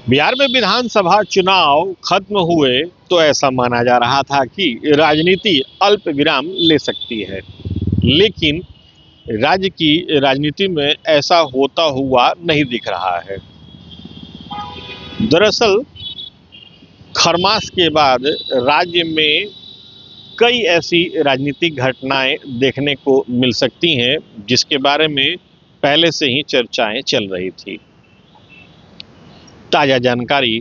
बिहार में विधानसभा चुनाव खत्म हुए तो ऐसा माना जा रहा था कि राजनीति अल्प विराम ले सकती है, लेकिन राज्य की राजनीति में ऐसा होता हुआ नहीं दिख रहा है। दरअसल खरमास के बाद राज्य में कई ऐसी राजनीतिक घटनाएं देखने को मिल सकती हैं जिसके बारे में पहले से ही चर्चाएं चल रही थी। ताज़ा जानकारी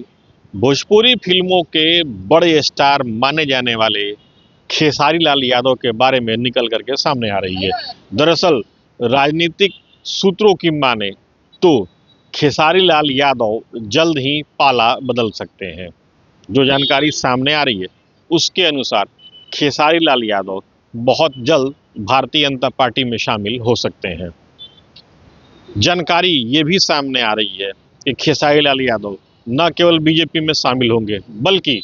भोजपुरी फिल्मों के बड़े स्टार माने जाने वाले खेसारी लाल यादव के बारे में निकल करके सामने आ रही है। दरअसल राजनीतिक सूत्रों की माने तो खेसारी लाल यादव जल्द ही पाला बदल सकते हैं। जो जानकारी सामने आ रही है उसके अनुसार खेसारी लाल यादव बहुत जल्द भारतीय जनता पार्टी में शामिल हो सकते हैं। जानकारी ये भी सामने आ रही है कि खेसारी लाल यादव न केवल बीजेपी में शामिल होंगे बल्कि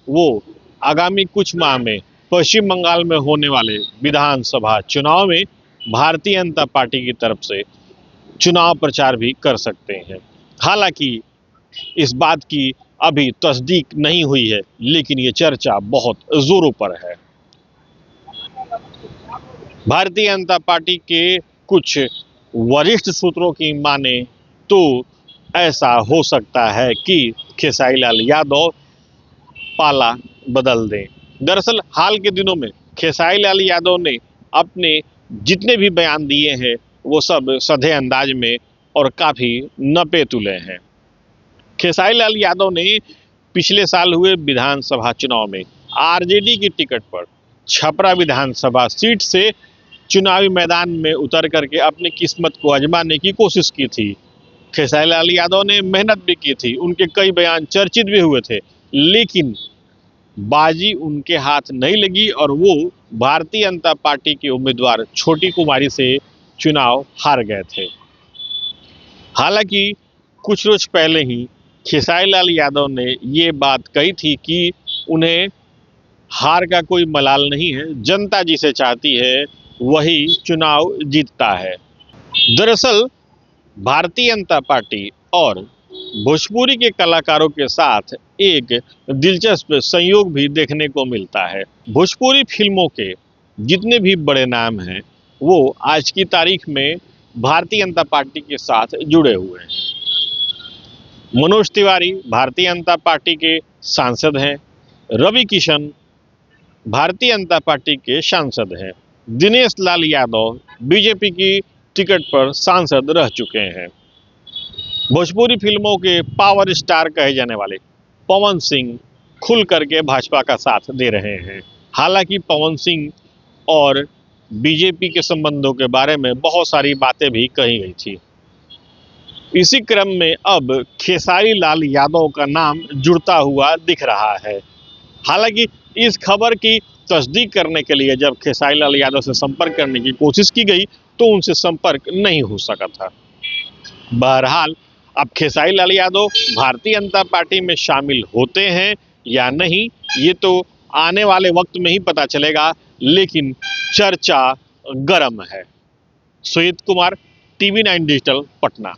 वो आगामी कुछ माह में पश्चिम बंगाल में होने वाले विधानसभा चुनाव में भारतीय जनता पार्टी की तरफ से चुनाव प्रचार भी कर सकते हैं। हालांकि इस बात की अभी तस्दीक नहीं हुई है, लेकिन ये चर्चा बहुत जोरों पर है। भारतीय जनता पार्टी के कुछ वरिष्ठ सूत्रों की माने तो ऐसा हो सकता है कि खेसारी लाल यादव पाला बदल दें। दरअसल हाल के दिनों में खेसारी लाल यादव ने अपने जितने भी बयान दिए हैं वो सब सधे अंदाज में और काफ़ी नपे तुले हैं। खेसारी लाल यादव ने पिछले साल हुए विधानसभा चुनाव में आरजेडी की टिकट पर छपरा विधानसभा सीट से चुनावी मैदान में उतर करके अपनी किस्मत को आजमाने की कोशिश की थी। खेसारी लाल यादव ने मेहनत भी की थी, उनके कई बयान चर्चित भी हुए थे, लेकिन बाजी उनके हाथ नहीं लगी और वो भारतीय जनता पार्टी के उम्मीदवार छोटी कुमारी से चुनाव हार गए थे। हालांकि कुछ रोज पहले ही खेसारी लाल यादव ने ये बात कही थी कि उन्हें हार का कोई मलाल नहीं है, जनता जिसे चाहती है वही चुनाव जीतता है। दरअसल भारतीय जनता पार्टी और भोजपुरी के कलाकारों के साथ एक दिलचस्प संयोग भी देखने को मिलता है। भोजपुरी फिल्मों के जितने भी बड़े नाम हैं वो आज की तारीख में भारतीय जनता पार्टी के साथ जुड़े हुए हैं। मनोज तिवारी भारतीय जनता पार्टी के सांसद हैं, रवि किशन भारतीय जनता पार्टी के सांसद हैं, दिनेश लाल यादव बीजेपी की टिकट पर सांसद रह चुके हैं। भोजपुरी फिल्मों के पावर स्टार कहे जाने वाले पवन सिंह खुल करके भाजपा का साथ दे रहे हैं। हालांकि पवन सिंह और बीजेपी के संबंधों के बारे में बहुत सारी बातें भी कही गई थी। इसी क्रम में अब खेसारी लाल यादव का नाम जुड़ता हुआ दिख रहा है। हालांकि इस खबर की तस्दीक करने के लिए जब खेसारी लाल यादव से संपर्क करने की कोशिश की गई तो उनसे संपर्क नहीं हो सका था। बहरहाल अब खेसारी लाल यादव भारतीय जनता पार्टी में शामिल होते हैं या नहीं ये तो आने वाले वक्त में ही पता चलेगा, लेकिन चर्चा गर्म है। Sujit Kumar, TV9 digital, Patna.